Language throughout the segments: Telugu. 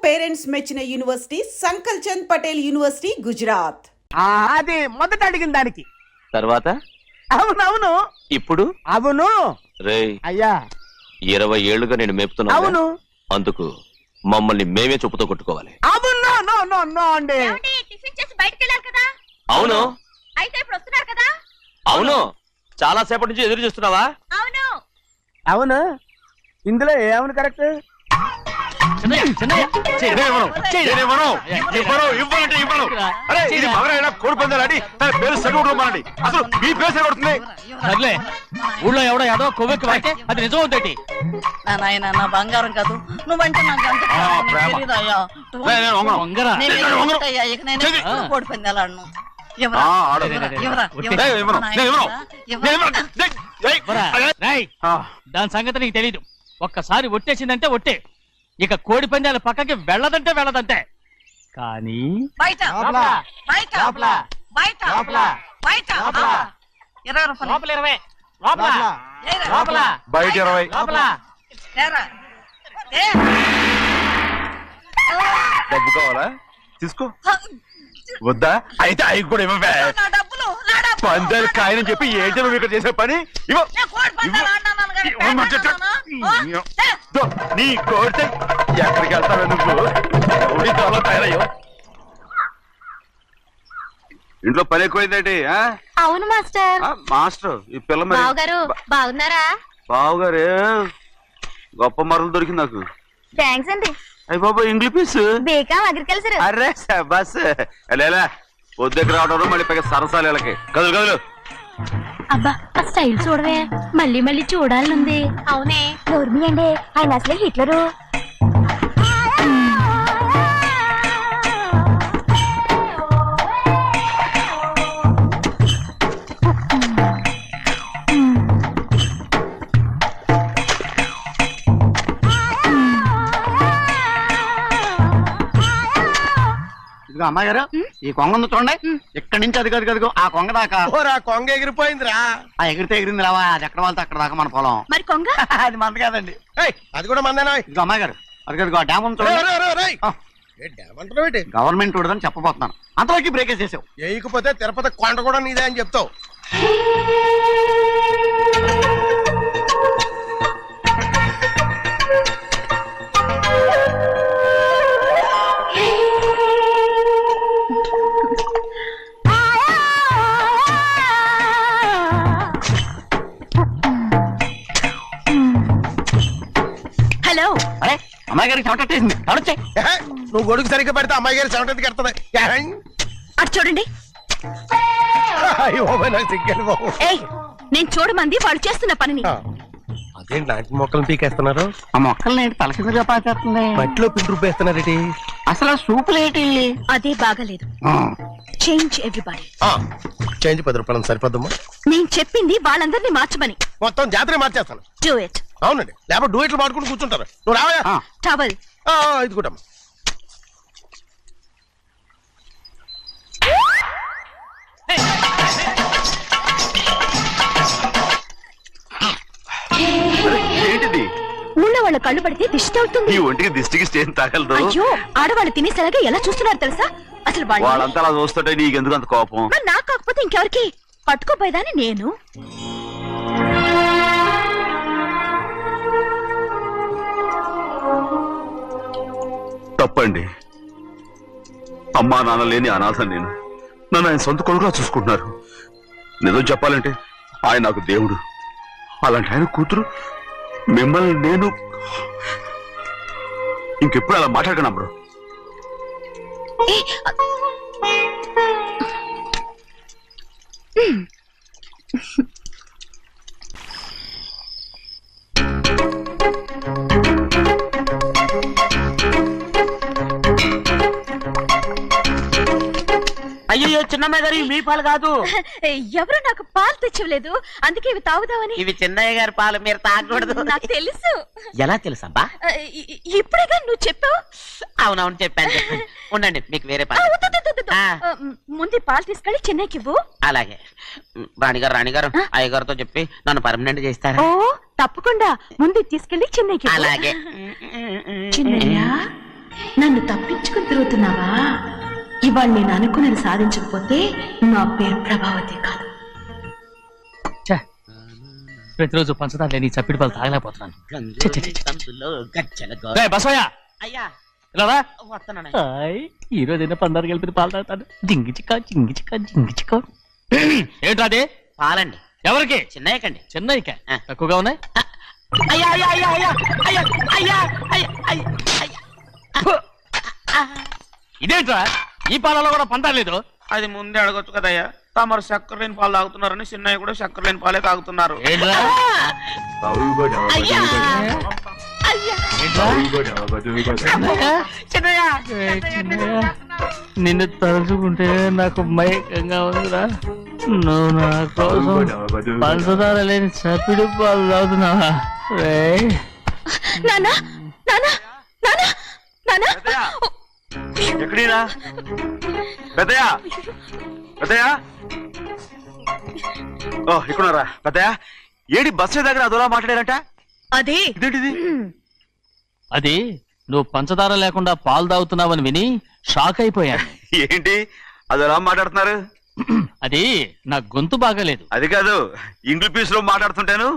పేరెంట్స్ మెచ్చిన యూనివర్సిటీ సంకల్ చంద్ పటేల్ యూనివర్సిటీ గుజరాత్. అది మొదట అడిగిన దానికి తర్వాత అవునవును ఇప్పుడు అవును రే అయ్యా 20 ఏళ్లుగా నేను మేపుతున్నా. అవును అందుకు మమ్మల్ని మేమే చెప్పుతో కొట్టుకోవాలి. అవును నో నో నో అండి. టిఫిన్ చేసి బయటికి వెళ్ళారు కదా. అవును. అయితే ఇప్పుడు వస్తున్నారు కదా. అవును. చాలా సేపటి నుంచి ఎదురు చూస్తున్నావా? అవును. అవును ఇందులో ఏమవును కరెక్ట్? ఊళ్ళో ఎవడో ఏదో కొవ్వెక్కి వాడితే అది నిజం అవుతాయి. నాయన నా బంగారం కాదు నువ్వంటే నాకు అంత తెలీదయ్యా. కోడి పందాలను దాని సంగతి నీకు తెలీదు. ఒక్కసారి ఒట్టేసిందంటే ఒట్టే, ఇక కోడి పందాల పక్కకి వెళ్ళదంటే వెళ్ళదంటే. కానీ బయట బయట బయట బయట 20 రూపాయలు లోపల 20 లోపల లోపల బయట 20 లోపల డబ్బు కావాలా? తీసుకో. వద్దా? అయితే అవి కూడా ఇవ్వవే. నా డబ్బులు నా డబ్బులు పందాలు కాయని చెప్పి ఏంటి నువ్వు ఇక్కడ చేసే పని? నీ కోరితే ఎక్కడికి వెళ్తావే నువ్వు? చాలా తయారయ్యో. ఇంట్లో పని ఎక్కువైందండి. అవును మాస్టర్. మాస్టర్ ఈ పిల్ల మరి బావగారు బాగున్నారా? బావుగారే గొప్ప మరలు దొరికింది నాకు. థ్యాంక్స్ అండి. అయ్యి బాబా ఇంగ్లీష్ పీస్. BCom agriculture. అరే బస్ లేలా పొద్దుకు రావడం మళ్ళీ పైగా సరసాలు వీళ్ళకి. కదులు కదులు. అబ్బా ఆ స్టైల్ చూడవే, మళ్ళీ మళ్ళీ చూడాలనుంది. అవునే నోర్మి అండి, ఆయన అసలే హిట్లరు. ఇదిగో అమ్మాయి గారు ఈ కొంగ ఉంది చూడండి. ఇక్కడి నుంచి అది కదిగో ఆ కొంగ దాకా. కొంగ ఎగిరిపోయిందిరా. ఆ ఎగిరితే ఎగిరింది రావా, అది ఎక్కడ వాళ్ళతో అక్కడ దాకా మన పొలం. మరి కొంగ అది మంద కాదండి. అది కూడా మందేనా? ఇదిగో అమ్మాయి గారు అది కదిగో ఆ డ్యామ్ ఉంది చూడండి. గవర్నమెంట్ ఉండదని చెప్పబోతున్నాను, అంతలోకి బ్రేక్ వేసేసావు. వేయకపోతే తిరుపతి కొండ కూడా నీదే అని చెప్తావు. హలో. అరే అమ్మాయి గారికి చెమటేసింది, తడొచ్చే. నువ్వు గొడుగు సరిగ్గా పెడితే అమ్మాయి గారి సెవెంటీకి ఎడుతుంది. అటు చూడండి. ఏయ్, నేను చూడమంది వాళ్ళు చేస్తున్న పనిని. అదేంటి నాటి మొక్కలు పీకేస్తున్నారు? ఆ మొక్కల్ని ఏంటి తల కిందగా పాచేస్తుంది? మట్టిలో పిండి రూపేస్తున్నారేటి? అసలు ఆ సూపులేటి? అదే బాగలేదు. Change everybody. చేంజ్ 10 రూపాయలు సరిపోద్దమ్మా. నేను చెప్పింది వాళ్ళందరినీ మార్చమని. మొత్తం జాతర మార్చేస్తాను. Do it. అవునండి, లేకపోతే డూయిట్లు మాడుకుంటూ కూర్చుంటారు. నువ్వు రావా? టవల్. ఇది కూడా ఏంటిది? ఊళ్ళో వాళ్ళ కళ్ళు పడితే దిష్టి అవుతుంది. ఈ ఒంటికి దిష్టికి స్టేన్ తాగలదు. అయ్యో, ఆడవాళ్ళు తినేసరిగా ఎలా చూస్తున్నారు తెలుసా? అసలు వాళ్ళంతా అలా చూస్తుంటే నీకెందుకు అంత కోపం? నాకు కాకపోతే ఇంకెవరికి? పట్టుకోపోయేదాన్ని నేను. తప్పండి. అమ్మా నాన్న లేని అనాథ నేను. నన్ను ఆయన సొంత కొడుకులా చూసుకుంటున్నారు. నిజం చెప్పాలంటే ఆయన నాకు దేవుడు. అలాంటి ఆయన కూతురు మిమ్మల్ని నేను ఇంకెప్పుడు అలా మాట్లాడగలను బ్రో. అయ్యో చిన్నమ్మాయి గారు మీ పాలు కాదు. ఎవరు నాకు పాలు తెచ్చలేదు, అందుకే ఇవి తాగుదామని. ఇవి చిన్నయ్య గారి పాలు, మీరు తాగకూడదు. నాకు తెలుసు. ఎలా తెలుసబ్బా? ఇప్పుడేగా నువ్వు చెప్పావు. అవునవును చెప్పాను. ఉండండి, మీకు వేరే పాలు. ముందు పాలు తీసుకెళ్ళి చెన్నైకి ఇవ్వు. అలాగే. రాణిగారు అయ్యగారితో చెప్పి నన్ను పర్మనెంట్ చేస్తారా? ఓ తప్పకుండా, ముందు తీసుకెళ్ళి చెన్నైకి. అలాగే. చిన్నయ్య నన్ను తప్పించుకుని తిరుగుతున్నావా? ఇవాళ నేను అనుకున్నది సాధించకపోతే నా పేరు ప్రభావతి కాదు. ఛే, ప్రతిరోజు పంచదార లేని ఈ చప్పిడి పాలు తాగలేకపోతున్నాను. ఛే, ఛే, ఛే, ఛే. రేయ్, బసవయ్య, అయ్యా ఇలా రా. వస్తున్నాను. హాయ్, ఈ రోజైనా పందారు కలిపి పాలు తాగుతాను. జింగి చిక్క జింగి చిక్క జింగి చిక్క. ఏంట్రా అది? పాలండి. ఎవరికి? చిన్నయ్యకండి. చెన్నైక ఆ. తక్కువగా ఉన్నాయి. అయ్యా అయ్యా అయ్యా అయ్యా అయ్యా అయ్యా అయ్యా అయ్యా అయ్యా. ఇదేంట్రా, ఈ పాలలో కూడా పందారు లేదు? అది ముందే అడగొచ్చు కదయ్యా. తమరు చక్కెర లేని పాలు తాగుతున్నారని చిన్నయ్య కూడా చక్కెర లేని పాలే తాగుతున్నారు. ఏంట్రా? అయ్యా అయ్యా ఏంట్రా? చిన్నయ్య ఏయ్, చిన్నయ్య, నిన్ను తలుచుకుంటే నాకు మైకంగా ఉందిరా. నువ్వు నా కోసం పంచదార లేని చప్పిడి పాలు తాగుతున్నావా? రేయ్, నానా నానా నానా నానా ఎక్కడీనా పెద్దయా? పెద్దయా? ఓ ఇక్కడున్నారా పెద్దయా? ఏడి బస్సు దగ్గర అదోలా మాట్లాడారట. అది ఇదేంటిది? అది నువ్వు పంచదార లేకుండా పాలు తాగుతున్నావని విని షాక్ అయిపోయాను. ఏంటి అదోలా మాట్లాడుతున్నారు? అది నా గొంతు బాగాలేదు. అది కాదు, ఇంగ్లీష్ పీస్ లో మాట్లాడుతుంటాను.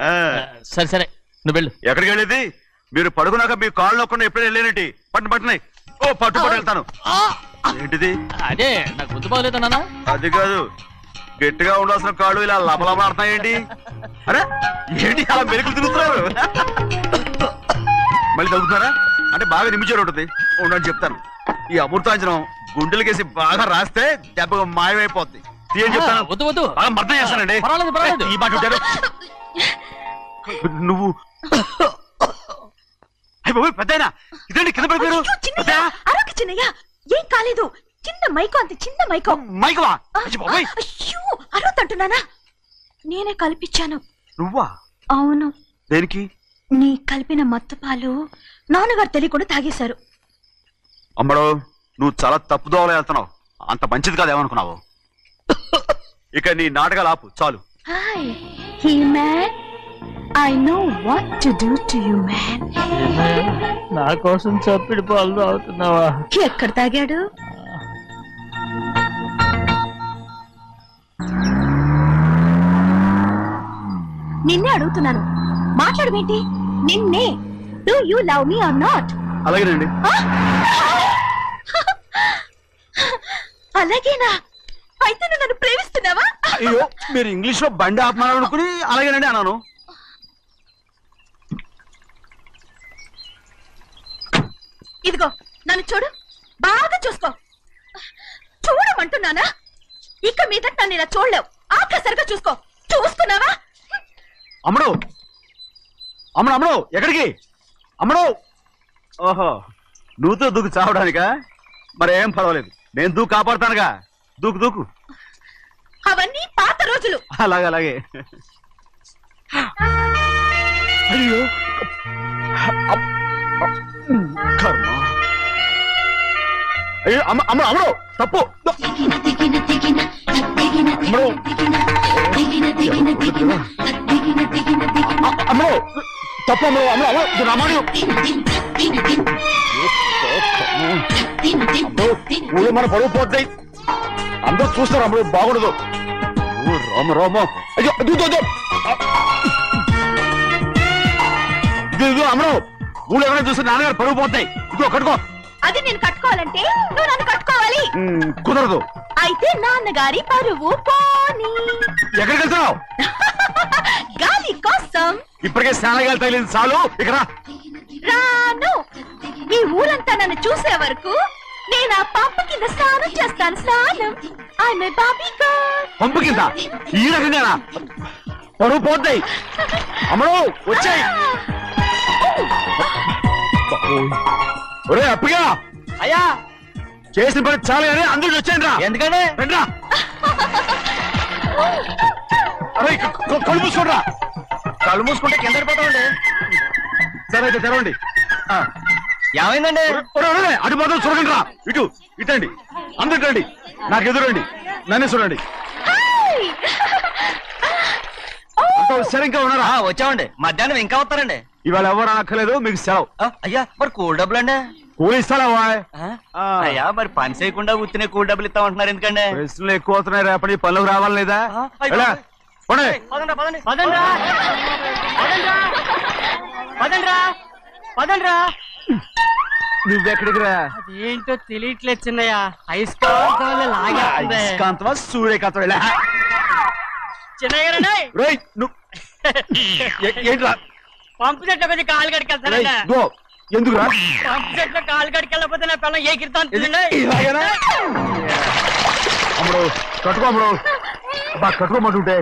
ఆ, సరే సరే, నువ్వు వెళ్ళు. ఎక్కడికి వెళ్ళేది? మీరు పడుకున్నాక మీ కాళ్ళు నొక్కకుండా ఎప్పుడైనా వెళ్ళేనంటి? పట్టునాయి. ఓ పట్టు వెళ్తాను. ఏంటిది? అదే నా గొంతు బాగలేదు నాన్న. అది కాదు, గట్టిగా ఉండాల్సిన కాళ్ళు ఇలా లపలపడుతున్నాయేంటి? అరే ఏంటి అలా మెరుకులు తిరుగుతున్నారు? మళ్ళీ తగ్గుతున్నారా? అంటే బాగా నిమిషాలు ఉంటుంది. ఉండని చెప్తాను. ఈ అమృతాంజనం గుండెలకేసి బాగా రాస్తే దెబ్బగా మాయమైపోద్ది. తీయని చెప్తాను. వద్దు వద్దు, బాగా మర్దం చేస్తానండి. పర్వాలేదు పర్వాలేదు. ఈ మాట ఉంటారు నువ్వు. అయ్య బాబోయ్, పెద్దయినా ఇదేంటి కింద పడిపోయారు? అరొక చిన్నయ్య, ఏం కాలేదు. చిన్న మైకో, అంత చిన్న మైకో. మైకవా? అయ్య బాబోయ్, అయ్యో, అరవతంటున్నానా? నేనే కల్పించాను. నువ్వా? అవును, దేనికి? నీ కలిపిన మత్తు పాలు నాన్నగారు తెలియకుండా తాగేశారు. అమ్మడో, నువ్వు చాలా తప్పుదోవలో వెళ్తున్నావు. అంత మంచిది కాదు ఏమనుకున్నావు? ఇక నీ నాటకాలు ఆపు చాలు. Hi he man, I know what to do to you man. నా కోసం చప్పిడి పాలు తాగుతున్నావా? ఎక్కడ తాగాడు? నిన్నే అడుగుతున్నాను, మాట్లాడమేంటి? నిన్నే. Do you love me or not? అలాగేనండి. అలాగేనా? అయితే నువ్వు నన్ను ప్రేమిస్తున్నావా? అయ్యో, మీరు ఇంగ్లీష్ లో బండి ఆపమాలనుకుని అలాగేనండి అన్నాను. ఇదిగో నన్ను చూడు, బాగా చూసుకో. చూడమంటున్నానా? ఇక మీద నన్ను ఇలా చూడలేవు. ఆఖసరిగా చూసుకో. చూస్తున్నావా? అమ్మడు అమ్మడు అమ్మడు, ఎక్కడికి? అమ్మడు. ఓహో, నువ్వుతో దూకు చావడానికా? మరేం పర్వాలేదు, నేను దూకు కాపాడుతానుగా. దూకు దూకు. అవన్నీ పాత రోజులు. అలాగే అలాగే. అయ్యో కర్మ. అయ్యో అమ్మ అమ్మ అమ్మడు, తప్పు. అమ్మడు అమ్మడు, తప్పు. అమ్మడు అమ్మడు అమ్మడు రామాడు. ఊళ్ళో మన పరువు పోతాయి, అందరూ చూస్తారు. అమ్మడు బాగుండదు. రామ రామ. అయ్యో ఇదిగో అమ్మడు, ఊళ్ళో ఎవరైనా చూస్తే నాన్నగారు పరువు పోతాయి. ఇదిగో కట్టుకో. అది నేను కట్టుకోవాలంటే నువ్వు నన్ను కట్టుకోవాలి. కుదరదు. అయితే నాన్నగారి పరువు పోనీ. ఎక్కడికి వెళ్తున్నావు? గాలి కోసం. ఇప్పటికే స్నానగాలు తగిలింది చాలు. ఇక్కడ రాను. ఈ ఊరంతా నన్ను చూసే వరకు నేను ఆ పంపు కింద స్నానం చేస్తాను. స్నానం. ఐఎమ్ ఏ బాబీ గర్ల్. పంపు కింద ఈ రకంగా పరువు పోతాయి. అమ్మడు వచ్చాయి. ఒరే అప్పగా, అయ్యా చేసిన పని చాలు కానీ అందరికి వచ్చాను రా. ఎందుకంటే రండి రా. అరే కళ్ళు మూసుకోండి. కళ్ళు మూసుకుంటే కింద పడిపోతామండి. సరే అయితే తెరవండి. ఏమైందండి? అటు మాత్రం చూడండి రా. ఇటు ఇటండి, అందరు రండి. నాకు ఎదురండి, నన్నే చూడండి. అంత సరిగ్గా ఉన్నారా? వచ్చామండి. మధ్యాహ్నం ఇంకా వస్తారండి. ఇవాళ ఎవరు అనక్కలేదు, మీకు సెలవు. అయ్యా మరి కూల్ డబ్బులు అండి కూలి ఇస్తారా అయ్యా మరి పని చేయకుండా ఉత్తినే కూల్ డబ్బులు ఇస్తామంటున్నారు ఎందుకండి ప్రశ్నలు ఎక్కువ అవుతున్నాయి, రేపటి పనులకు రావాలి లేదా? ఎలా? పోనీ. నువ్వెక్కడికి రా? ఏంటో తెలియట్లేదు చిన్నయ్య, అయస్కాంతం లాగేస్తుంది. అయస్కాంతమా సూర్యకాంతం? ఎలా? చిన్నయ్య రేయ్, ఏంట్రా? పంపు చెట్లు కొంచెం కాలు రేయ్, కడికెళ్తానండి. ఇదిగో, ఎందుకురా? పంపు చెట్లు కాలు కడికెళ్ళకపోతే నా పిల్లలు ఏ కిర్తాను ఇలాగేనా? అమ్ముడు కట్టుకో, అమ్ముడు బా కట్టుకోమంటుంటే.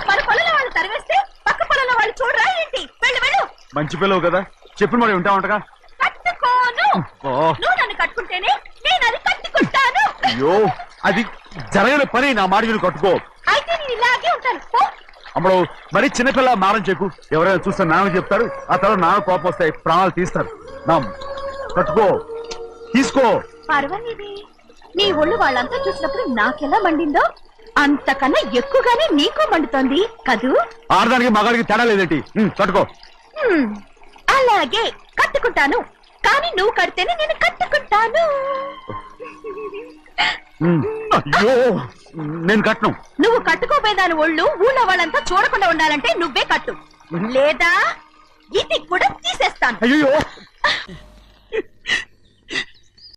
మన పొలంలో వాళ్ళు తరివేస్తే పక్క పొలంలో వాళ్ళు చూడరా ఏంటి? వెళ్ళు వెళ్ళు. మంచి పిల్లవు కదా, చెప్పిన మరి ఉంటా ఉంటగా. కట్టుకోను. నువ్వు నన్ను కట్టుకుంటేనే నేను అది కట్టుకుంటాను. అయ్యో, అది జరగని పని, నా మాట విని కట్టుకో. అయితే నేను ఇలాగే ఉంటాను. పో. అమ్మడు మరి చిన్నపిల్ల మారం చెక్కు, ఎవరైనా చూస్తే నాన్న చెప్తారు, ఆ తర్వాత నాన్న కోపం వస్తాయి, ప్రాణాలు తీస్తారు. నా కట్టుకో, తీసుకో. పర్వాలేదే, నీ ఒళ్ళు వాళ్ళంతా చూసినప్పుడు నాకెలా మండిందో అంతకన్నా ఎక్కువగానే నీకు మండుతోంది కదూ. ఆడదానికి మగాడికి తేడా లేదేంటి? కట్టుకో. అలాగే కట్టుకుంటాను, కానీ నువ్వు కడితేనే నేను కట్టుకుంటాను. అయ్యో, నేను కట్టను. నువ్వు కట్టుకోపోయేదాని ఒళ్ళు ఊళ్ళో వాళ్ళంతా చూడకుండా ఉండాలంటే నువ్వే కట్టు, లేదా ఇది కూడా తీసేస్తాను. అయ్యో